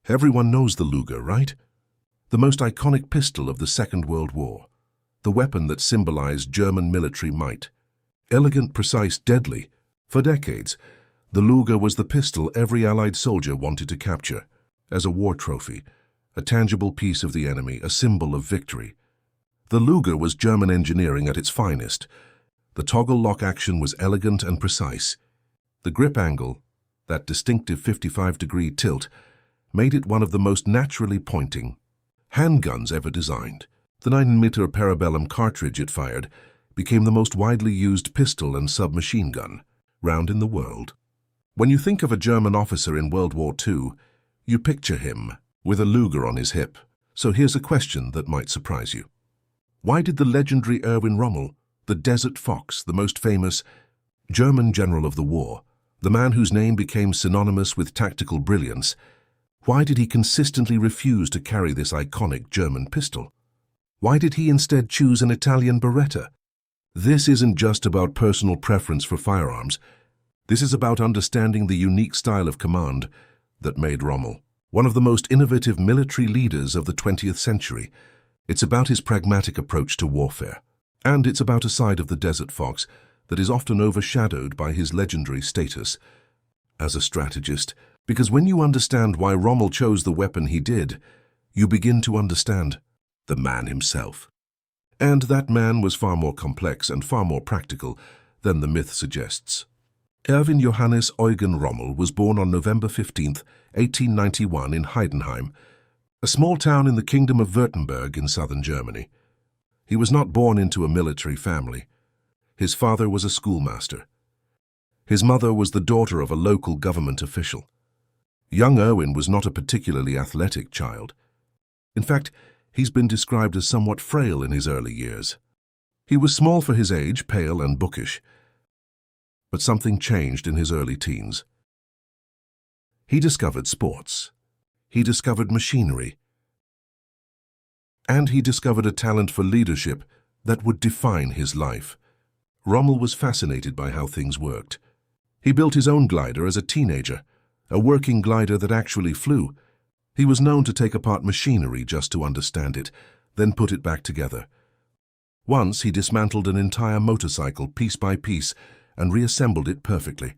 Everyone knows the Luger, right? The most iconic pistol of the Second World War. The weapon that symbolized German military might. Elegant, precise, deadly. For decades, the Luger was the pistol every Allied soldier wanted to capture, as a war trophy, a tangible piece of the enemy, a symbol of victory. The Luger was German engineering at its finest. The toggle lock action was elegant and precise. The grip angle, that distinctive 55-degree tilt, made it one of the most naturally pointing handguns ever designed. The 9mm Parabellum cartridge it fired became the most widely used pistol and submachine gun round in the world. When you think of a German officer in World War II, you picture him with a Luger on his hip. So here's a question that might surprise you. Why did the legendary Erwin Rommel, the Desert Fox, the most famous German general of the war, the man whose name became synonymous with tactical brilliance, why did he consistently refuse to carry this iconic German pistol? Why did he instead choose an Italian Beretta? This isn't just about personal preference for firearms. This is about understanding the unique style of command that made Rommel one of the most innovative military leaders of the 20th century. It's about his pragmatic approach to warfare. And it's about a side of the Desert Fox that is often overshadowed by his legendary status as a strategist. Because when you understand why Rommel chose the weapon he did, you begin to understand the man himself. And that man was far more complex and far more practical than the myth suggests. Erwin Johannes Eugen Rommel was born on November 15, 1891 in Heidenheim, a small town in the Kingdom of Württemberg in southern Germany. He was not born into a military family. His father was a schoolmaster. His mother was the daughter of a local government official. Young Erwin was not a particularly athletic child. In fact, he's been described as somewhat frail in his early years. He was small for his age, pale and bookish. But something changed in his early teens. He discovered sports. He discovered machinery. And he discovered a talent for leadership that would define his life. Rommel was fascinated by how things worked. He built his own glider as a teenager, a working glider that actually flew. He was known to take apart machinery just to understand it, then put it back together. Once he dismantled an entire motorcycle piece by piece and reassembled it perfectly.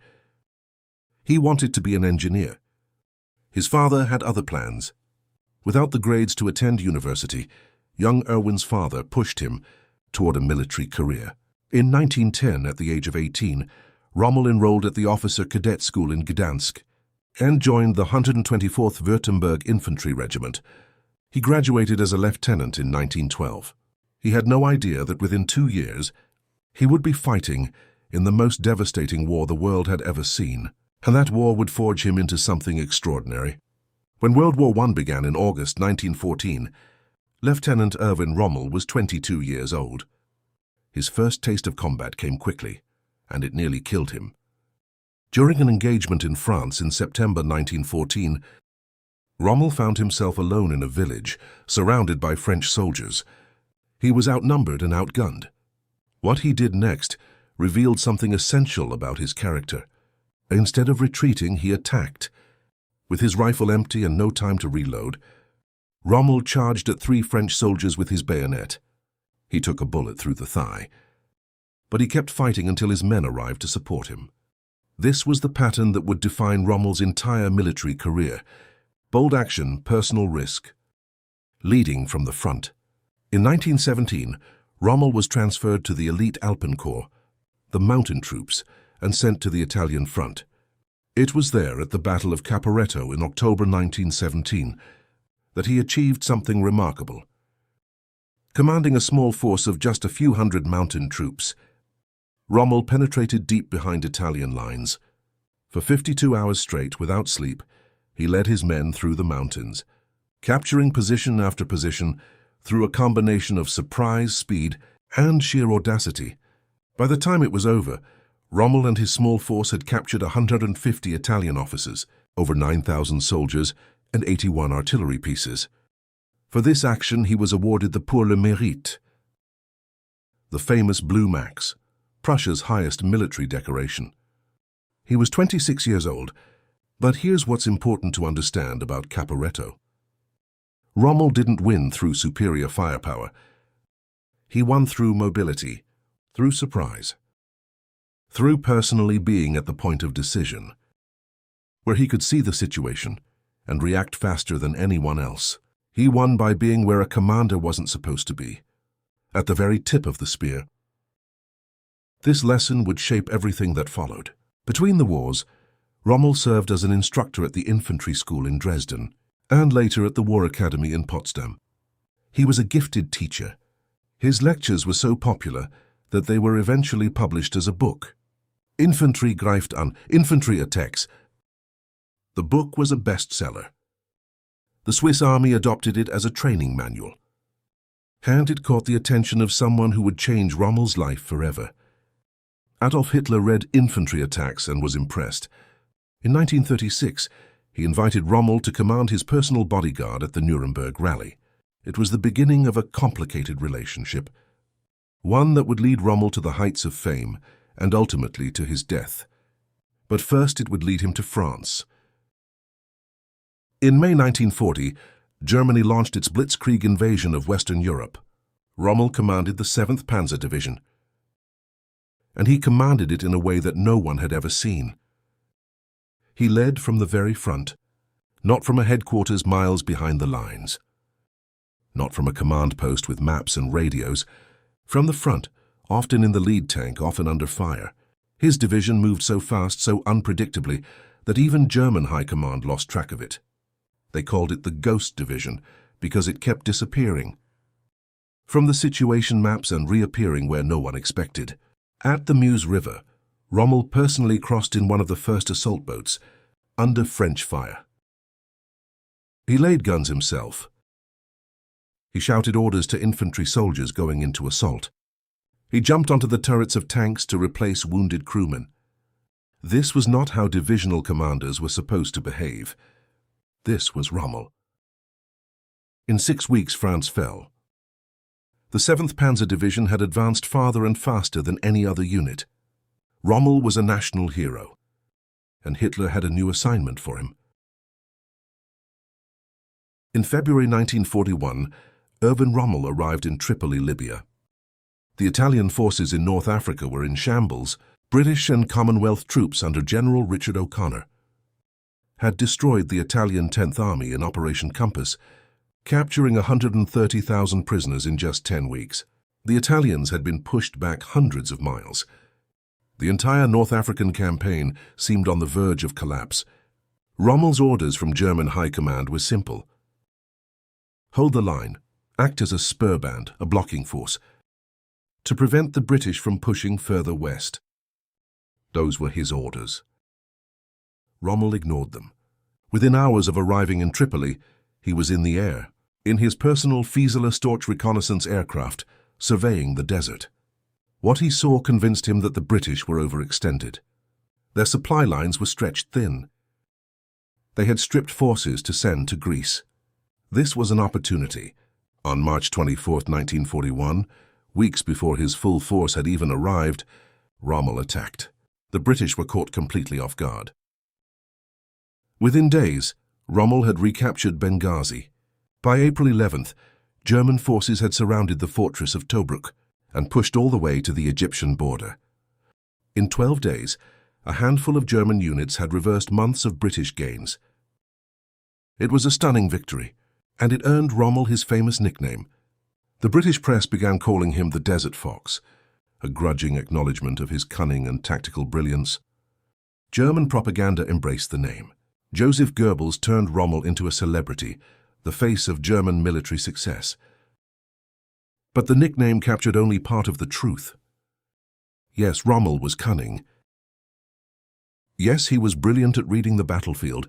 He wanted to be an engineer. His father had other plans. Without the grades to attend university, young Erwin's father pushed him toward a military career. In 1910, at the age of 18, Rommel enrolled at the Officer Cadet School in Gdansk and joined the 124th Württemberg Infantry Regiment. He graduated as a lieutenant in 1912. He had no idea that within 2 years, he would be fighting in the most devastating war the world had ever seen, and that war would forge him into something extraordinary. When World War I began in August 1914, Lieutenant Erwin Rommel was 22 years old. His first taste of combat came quickly, and it nearly killed him. During an engagement in France in September 1914, Rommel found himself alone in a village, surrounded by French soldiers. He was outnumbered and outgunned. What he did next revealed something essential about his character. Instead of retreating, he attacked. With his rifle empty and no time to reload, Rommel charged at 3 French soldiers with his bayonet. He took a bullet through the thigh, but he kept fighting until his men arrived to support him. This was the pattern that would define Rommel's entire military career. Bold action, personal risk. Leading from the front. In 1917, Rommel was transferred to the elite Alpenkorps, the mountain troops, and sent to the Italian front. It was there at the Battle of Caporetto in October 1917 that he achieved something remarkable. Commanding a small force of just a few hundred mountain troops, Rommel penetrated deep behind Italian lines. For 52 hours straight, without sleep, he led his men through the mountains, capturing position after position through a combination of surprise, speed, and sheer audacity. By the time it was over, Rommel and his small force had captured 150 Italian officers, over 9,000 soldiers, and 81 artillery pieces. For this action, he was awarded the Pour le Mérite, the famous Blue Max, Prussia's highest military decoration. He was 26 years old, But here's what's important to understand about Caporetto. Rommel didn't win through superior firepower. He won through mobility, through surprise, through personally being at the point of decision, where he could see the situation and react faster than anyone else. He won by being where a commander wasn't supposed to be, at the very tip of the spear. This lesson would shape everything that followed. Between the wars, Rommel served as an instructor at the infantry school in Dresden and later at the War Academy in Potsdam. He was a gifted teacher. His lectures were so popular that they were eventually published as a book. Infantry greift an, Infantry Attacks. The book was a bestseller. The Swiss army adopted it as a training manual. And it caught the attention of someone who would change Rommel's life forever. Adolf Hitler read Infantry Attacks and was impressed. In 1936, he invited Rommel to command his personal bodyguard at the Nuremberg rally. It was the beginning of a complicated relationship, one that would lead Rommel to the heights of fame and ultimately to his death. But first it would lead him to France. In May 1940, Germany launched its Blitzkrieg invasion of Western Europe. Rommel commanded the 7th Panzer Division, and he commanded it in a way that no one had ever seen. He led from the very front, not from a headquarters miles behind the lines, not from a command post with maps and radios. From the front, often in the lead tank, often under fire. His division moved so fast, so unpredictably, that even German high command lost track of it. They called it the Ghost Division because it kept disappearing from the situation maps and reappearing where no one expected. At the Meuse River, Rommel personally crossed in one of the first assault boats, under French fire. He laid guns himself. He shouted orders to infantry soldiers going into assault. He jumped onto the turrets of tanks to replace wounded crewmen. This was not how divisional commanders were supposed to behave. This was Rommel. In 6 weeks, France fell. The 7th Panzer Division had advanced farther and faster than any other unit. Rommel was a national hero, and Hitler had a new assignment for him. In February 1941, Erwin Rommel arrived in Tripoli, Libya. The Italian forces in North Africa were in shambles. British and Commonwealth troops under General Richard O'Connor had destroyed the Italian 10th Army in Operation Compass, capturing 130,000 prisoners in just 10 weeks. The Italians had been pushed back hundreds of miles. The entire North African campaign seemed on the verge of collapse. Rommel's orders from German High Command were simple. Hold the line, act as a spur band, a blocking force, to prevent the British from pushing further west. Those were his orders. Rommel ignored them. Within hours of arriving in Tripoli, he was in the air, in his personal Fieseler Storch reconnaissance aircraft, surveying the desert. What he saw convinced him that the British were overextended. Their supply lines were stretched thin. They had stripped forces to send to Greece. This was an opportunity. On March 24, 1941, weeks before his full force had even arrived, Rommel attacked. The British were caught completely off guard. Within days, Rommel had recaptured Benghazi. By April 11th, German forces had surrounded the fortress of Tobruk and pushed all the way to the Egyptian border. In 12 days, a handful of German units had reversed months of British gains. It was a stunning victory, and it earned Rommel his famous nickname. The British press began calling him the Desert Fox, a grudging acknowledgement of his cunning and tactical brilliance. German propaganda embraced the name. Joseph Goebbels turned Rommel into a celebrity, the face of German military success. But the nickname captured only part of the truth. Yes, Rommel was cunning. Yes, he was brilliant at reading the battlefield,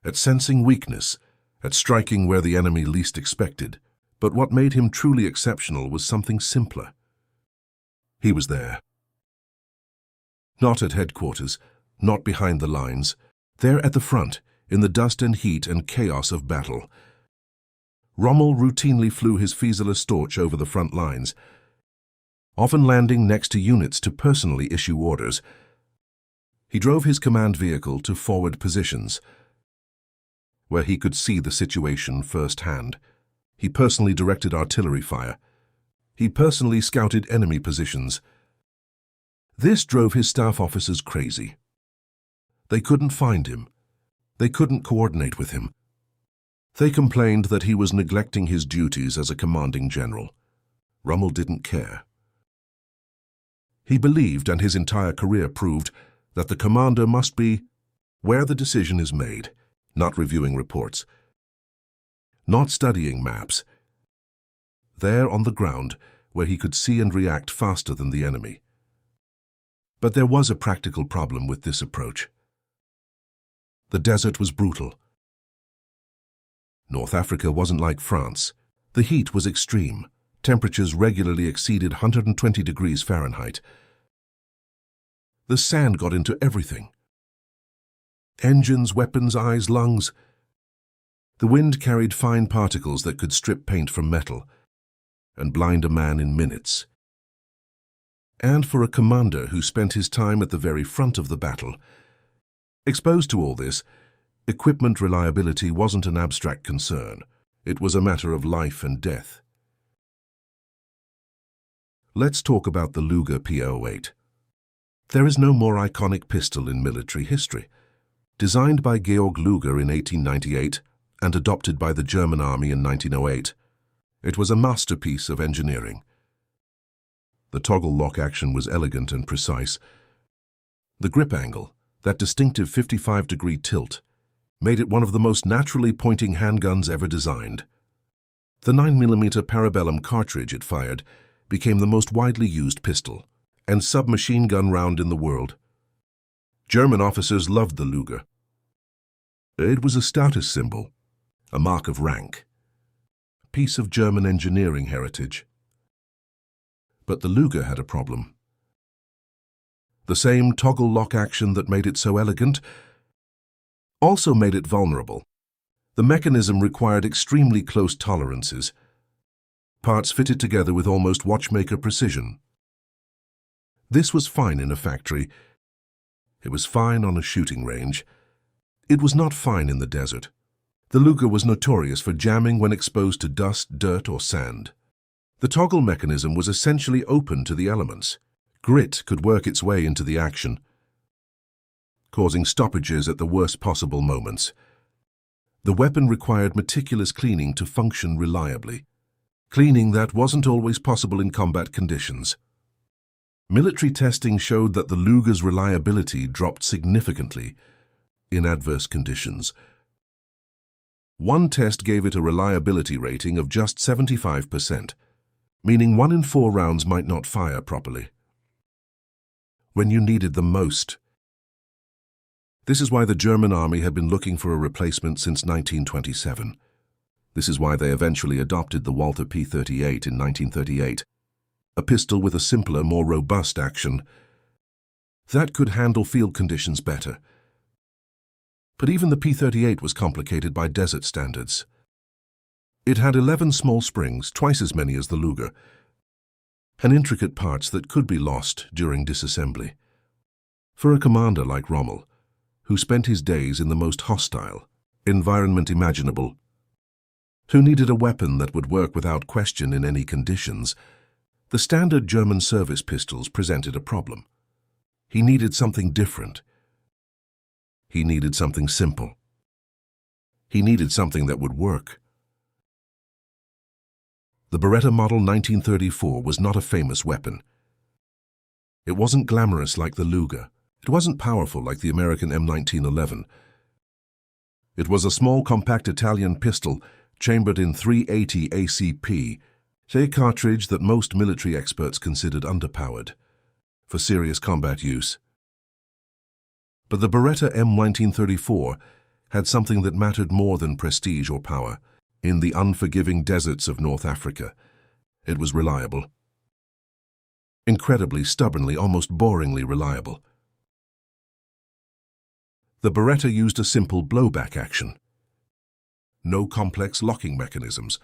at sensing weakness, at striking where the enemy least expected. But what made him truly exceptional was something simpler. He was there. Not at headquarters, not behind the lines, there at the front, in the dust and heat and chaos of battle. Rommel routinely flew his Fieseler Storch over the front lines, often landing next to units to personally issue orders. He drove his command vehicle to forward positions, where he could see the situation firsthand. He personally directed artillery fire. He personally scouted enemy positions. This drove his staff officers crazy. They couldn't find him. They couldn't coordinate with him. They complained that he was neglecting his duties as a commanding general. Rommel didn't care. He believed, and his entire career proved, that the commander must be where the decision is made, not reviewing reports, not studying maps, there on the ground where he could see and react faster than the enemy. But there was a practical problem with this approach. The desert was brutal. North Africa wasn't like France. The heat was extreme. Temperatures regularly exceeded 120 degrees Fahrenheit. The sand got into everything. Engines, weapons, eyes, lungs. The wind carried fine particles that could strip paint from metal and blind a man in minutes. And for a commander who spent his time at the very front of the battle, exposed to all this, equipment reliability wasn't an abstract concern. It was a matter of life and death. Let's talk about the Luger P08. There is no more iconic pistol in military history. Designed by Georg Luger in 1898 and adopted by the German Army in 1908, it was a masterpiece of engineering. The toggle lock action was elegant and precise. The grip angle, that distinctive 55-degree tilt, made it one of the most naturally pointing handguns ever designed. The 9mm parabellum cartridge it fired became the most widely used pistol and submachine gun round in the world. German officers loved the Luger. It was a status symbol, a mark of rank, a piece of German engineering heritage. But the Luger had a problem. The same toggle lock action that made it so elegant also made it vulnerable. The mechanism required extremely close tolerances, parts fitted together with almost watchmaker precision. This was fine in a factory. It was fine on a shooting range. It was not fine in the desert. The Luger was notorious for jamming when exposed to dust, dirt, or sand. The toggle mechanism was essentially open to the elements. Grit could work its way into the action, causing stoppages at the worst possible moments. The weapon required meticulous cleaning to function reliably, cleaning that wasn't always possible in combat conditions. Military testing showed that the Luger's reliability dropped significantly in adverse conditions. One test gave it a reliability rating of just 75%, meaning 1 in 4 rounds might not fire properly when you needed them most. This is why the German army had been looking for a replacement since 1927. This is why they eventually adopted the Walther P08 in 1938, a pistol with a simpler, more robust action that could handle field conditions better. But even the P38 was complicated by desert standards. It had 11 small springs, twice as many as the Luger, and intricate parts that could be lost during disassembly. For a commander like Rommel, who spent his days in the most hostile environment imaginable, who needed a weapon that would work without question in any conditions, the standard German service pistols presented a problem. He needed something different. He needed something simple. He needed something that would work. The Beretta Model 1934 was not a famous weapon. It wasn't glamorous like the Luger. It wasn't powerful like the American M1911. It was a small, compact Italian pistol chambered in .380 ACP, a cartridge that most military experts considered underpowered for serious combat use. But the Beretta M1934 had something that mattered more than prestige or power. In the unforgiving deserts of North Africa, it was reliable. Incredibly, stubbornly, almost boringly reliable. The Beretta used a simple blowback action. No complex locking mechanisms,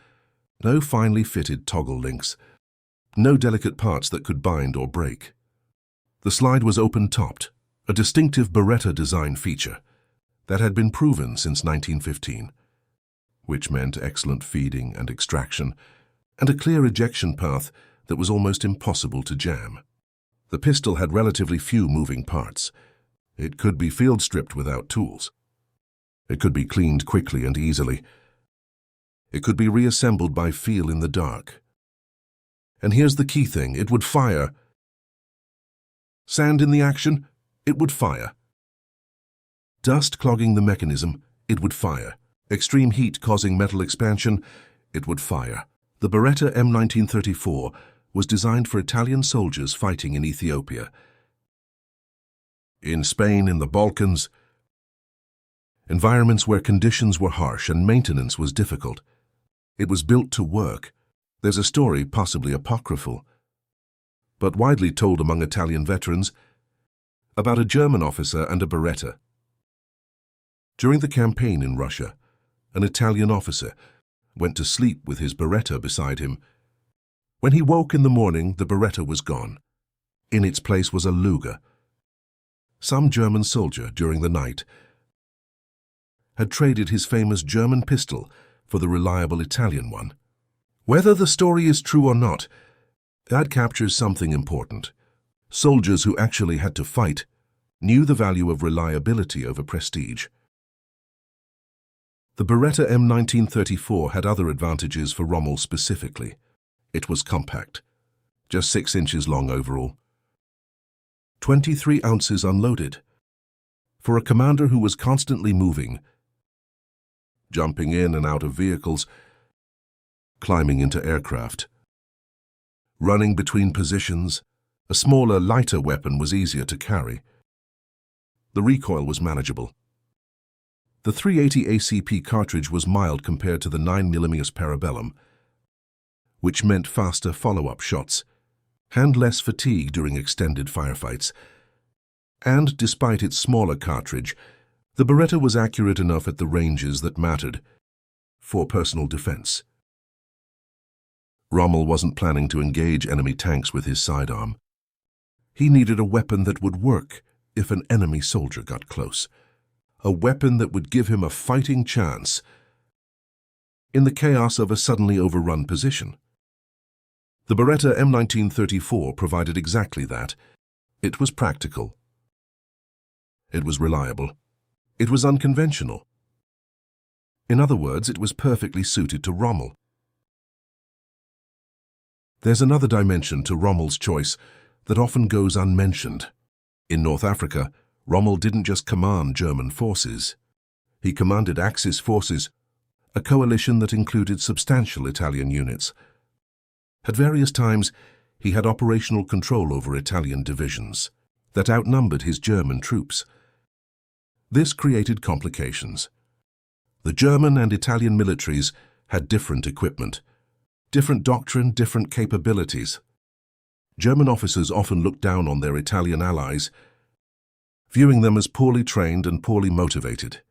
no finely fitted toggle links, no delicate parts that could bind or break. The slide was open-topped, a distinctive Beretta design feature that had been proven since 1915, which meant excellent feeding and extraction, and a clear ejection path that was almost impossible to jam. The pistol had relatively few moving parts. It could be field stripped without tools. It could be cleaned quickly and easily. It could be reassembled by feel in the dark. And here's the key thing: it would fire. Sand in the action, it would fire. Dust clogging the mechanism, it would fire. Extreme heat causing metal expansion, it would fire. The Beretta M1934 was designed for Italian soldiers fighting in Ethiopia, in Spain, in the Balkans, environments where conditions were harsh and maintenance was difficult. It was built to work. There's a story, possibly apocryphal, but widely told among Italian veterans, about a German officer and a Beretta. During the campaign in Russia, an Italian officer went to sleep with his Beretta beside him. When he woke in the morning, the Beretta was gone. In its place was a Luger. Some German soldier, during the night, had traded his famous German pistol for the reliable Italian one. Whether the story is true or not, that captures something important. Soldiers who actually had to fight knew the value of reliability over prestige. The Beretta M1934 had other advantages for Rommel specifically. It was compact, just 6 inches long overall, 23 ounces unloaded. For a commander who was constantly moving, jumping in and out of vehicles, climbing into aircraft, running between positions, a smaller, lighter weapon was easier to carry. The recoil was manageable. The .380 ACP cartridge was mild compared to the 9mm Parabellum, which meant faster follow-up shots, and less fatigue during extended firefights. And despite its smaller cartridge, the Beretta was accurate enough at the ranges that mattered for personal defense. Rommel wasn't planning to engage enemy tanks with his sidearm. He needed a weapon that would work if an enemy soldier got close. A weapon that would give him a fighting chance in the chaos of a suddenly overrun position. The Beretta M1934 provided exactly that. It was practical. It was reliable. It was unconventional. In other words, it was perfectly suited to Rommel. There's another dimension to Rommel's choice that often goes unmentioned. In North Africa, Rommel didn't just command German forces. He commanded Axis forces, a coalition that included substantial Italian units. At various times, he had operational control over Italian divisions that outnumbered his German troops. This created complications. The German and Italian militaries had different equipment, different doctrine, different capabilities. German officers often looked down on their Italian allies, viewing them as poorly trained and poorly motivated.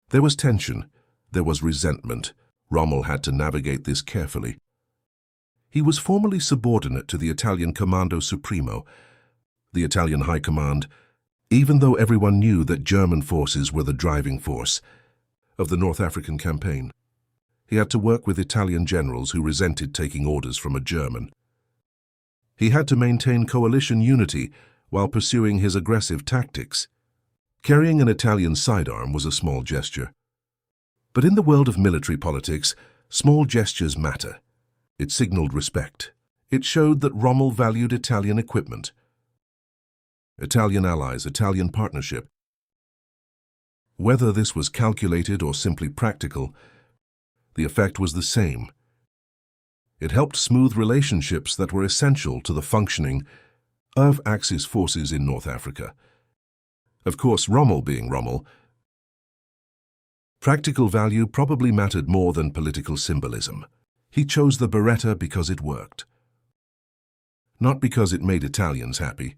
There was tension, there was resentment. Rommel had to navigate this carefully. He was formally subordinate to the Italian Comando Supremo, the Italian High Command, even though everyone knew that German forces were the driving force of the North African campaign. He had to work with Italian generals who resented taking orders from a German. He had to maintain coalition unity while pursuing his aggressive tactics. Carrying an Italian sidearm was a small gesture. But in the world of military politics, small gestures matter. It signaled respect. It showed that Rommel valued Italian equipment, Italian allies, Italian partnership. Whether this was calculated or simply practical, the effect was the same. It helped smooth relationships that were essential to the functioning of Axis forces in North Africa. Of course, Rommel being Rommel, practical value probably mattered more than political symbolism. He chose the Beretta because it worked. Not because it made Italians happy,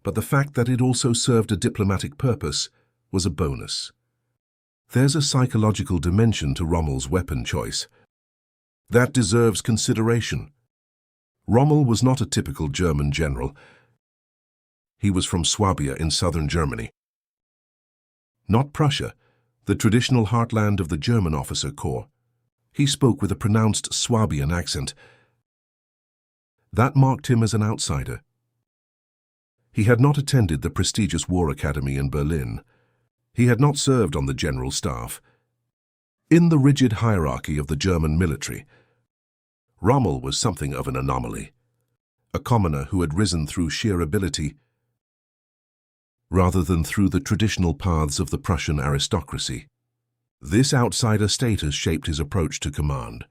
but the fact that it also served a diplomatic purpose was a bonus. There's a psychological dimension to Rommel's weapon choice that deserves consideration. Rommel was not a typical German general. He was from Swabia in southern Germany. Not Prussia, the traditional heartland of the German officer corps. He spoke with a pronounced Swabian accent. That marked him as an outsider. He had not attended the prestigious War Academy in Berlin. He had not served on the general staff. In the rigid hierarchy of the German military, Rommel was something of an anomaly, a commoner who had risen through sheer ability rather than through the traditional paths of the Prussian aristocracy. This outsider status shaped his approach to command.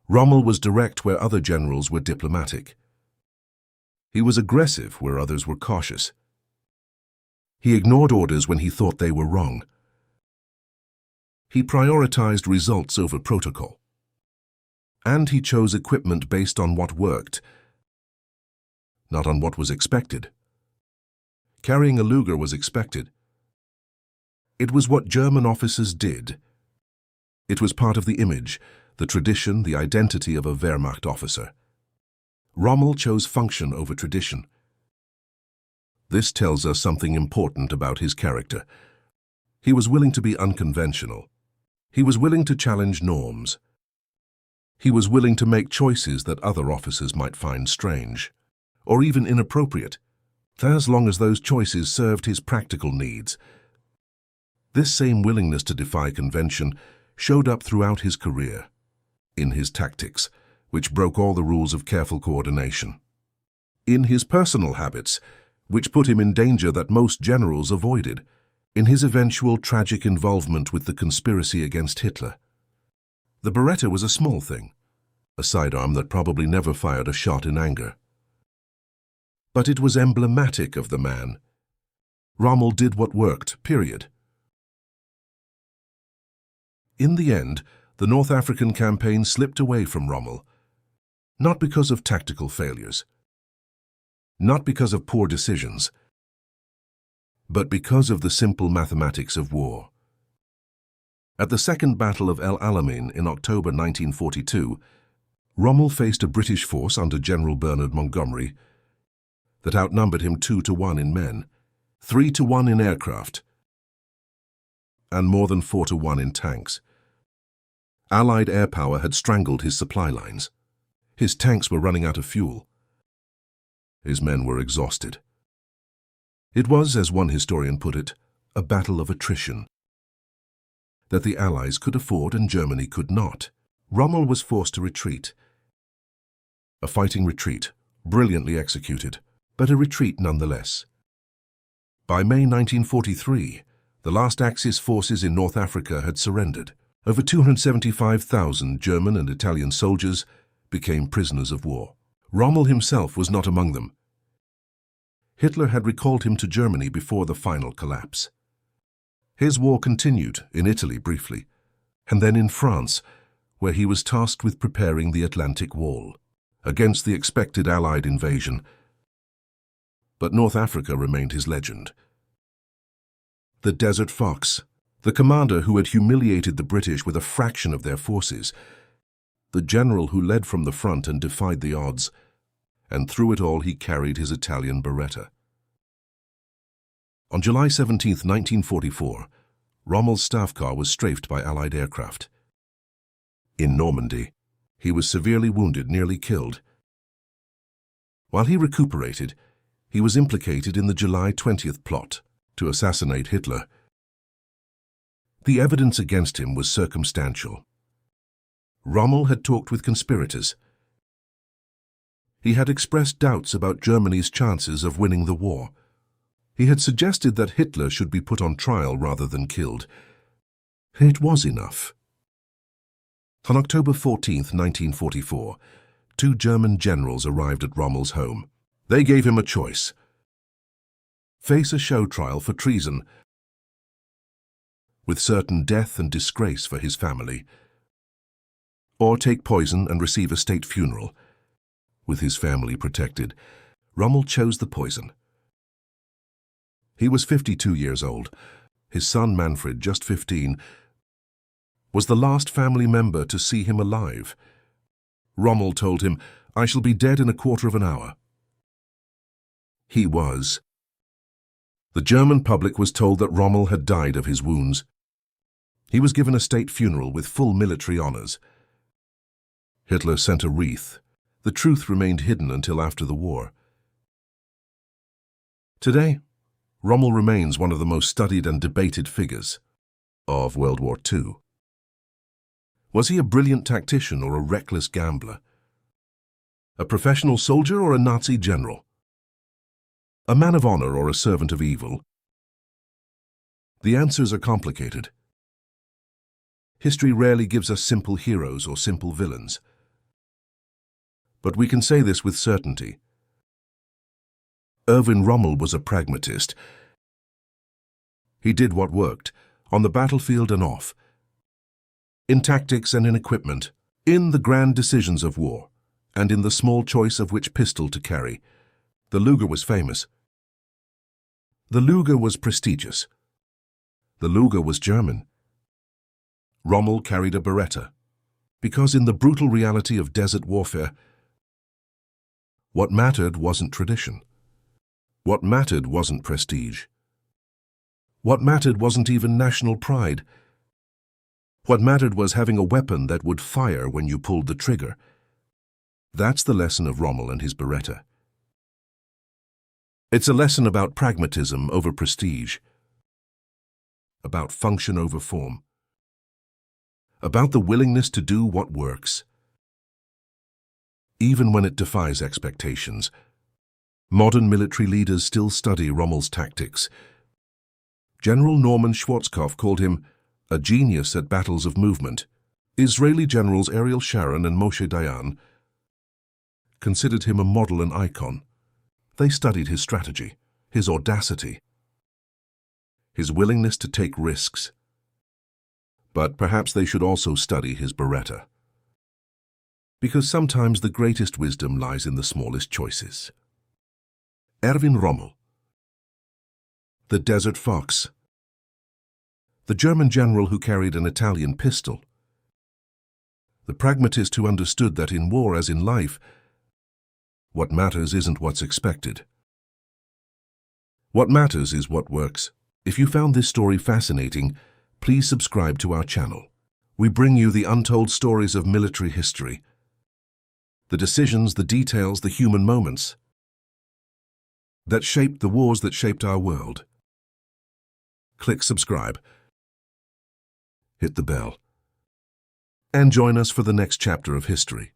Rommel was direct where other generals were diplomatic. He was aggressive where others were cautious. He ignored orders when he thought they were wrong. He prioritized results over protocol. And he chose equipment based on what worked, not on what was expected. Carrying a Luger was expected. It was what German officers did. It was part of the image, the tradition, the identity of a Wehrmacht officer. Rommel chose function over tradition. This tells us something important about his character. He was willing to be unconventional. He was willing to challenge norms. He was willing to make choices that other officers might find strange, or even inappropriate, as long as those choices served his practical needs. This same willingness to defy convention showed up throughout his career, in his tactics, which broke all the rules of careful coordination, in his personal habits, which put him in danger that most generals avoided, in his eventual tragic involvement with the conspiracy against Hitler. The Beretta was a small thing, a sidearm that probably never fired a shot in anger. But it was emblematic of the man. Rommel did what worked, period. In the end, the North African campaign slipped away from Rommel, not because of tactical failures, not because of poor decisions, but because of the simple mathematics of war. At the Second Battle of El Alamein in October 1942, Rommel faced a British force under General Bernard Montgomery that outnumbered him 2-1 in men, 3-1 in aircraft, and more than 4-1 in tanks. Allied air power had strangled his supply lines. His tanks were running out of fuel. His men were exhausted. It was, as one historian put it, a battle of attrition that the Allies could afford and Germany could not. Rommel was forced to retreat. A fighting retreat, brilliantly executed, but a retreat nonetheless. By May 1943, the last Axis forces in North Africa had surrendered. Over 275,000 German and Italian soldiers became prisoners of war. Rommel himself was not among them. Hitler had recalled him to Germany before the final collapse. His war continued in Italy briefly, and then in France, where he was tasked with preparing the Atlantic Wall against the expected Allied invasion. But North Africa remained his legend. The Desert Fox, the commander who had humiliated the British with a fraction of their forces, the general who led from the front and defied the odds, and through it all he carried his Italian Beretta. On July 17, 1944, Rommel's staff car was strafed by Allied aircraft. In Normandy, he was severely wounded, nearly killed. While he recuperated, he was implicated in the July 20th plot to assassinate Hitler. The evidence against him was circumstantial. Rommel had talked with conspirators. He had expressed doubts about Germany's chances of winning the war. He had suggested that Hitler should be put on trial rather than killed. It was enough. On October 14, 1944, 2 German generals arrived at Rommel's home. They gave him a choice: face a show trial for treason, with certain death and disgrace for his family, or take poison and receive a state funeral, with his family protected. Rommel chose the poison. He was 52 years old. His son Manfred, just 15, was the last family member to see him alive. Rommel told him, "I shall be dead in a quarter of an hour." he was. The German public was told that Rommel had died of his wounds. He was given a state funeral with full military honors. Hitler sent a wreath. The truth remained hidden until after the war. Today, Rommel remains one of the most studied and debated figures of World War II. Was he a brilliant tactician or a reckless gambler? A professional soldier or a Nazi general? A man of honor or a servant of evil? The answers are complicated. History rarely gives us simple heroes or simple villains. But we can say this with certainty. Erwin Rommel was a pragmatist. He did what worked, on the battlefield and off, in tactics and in equipment, in the grand decisions of war, and in the small choice of which pistol to carry. The Luger was famous. The Luger was prestigious. The Luger was German. Rommel carried a Beretta, because in the brutal reality of desert warfare, what mattered wasn't tradition. What mattered wasn't prestige. What mattered wasn't even national pride. What mattered was having a weapon that would fire when you pulled the trigger. That's the lesson of Rommel and his Beretta. It's a lesson about pragmatism over prestige, about function over form, about the willingness to do what works, even when it defies expectations. Modern military leaders still study Rommel's tactics. General Norman Schwarzkopf called him a genius at battles of movement. Israeli generals Ariel Sharon and Moshe Dayan considered him a model and icon. They studied his strategy, his audacity, his willingness to take risks. But perhaps they should also study his Beretta. Because sometimes the greatest wisdom lies in the smallest choices. Erwin Rommel, the Desert Fox, the German general who carried an Italian pistol, the pragmatist who understood that in war as in life, what matters isn't what's expected. What matters is what works. If you found this story fascinating, please subscribe to our channel. We bring you the untold stories of military history, the decisions, the details, the human moments that shaped the wars that shaped our world. Click subscribe, hit the bell, and join us for the next chapter of history.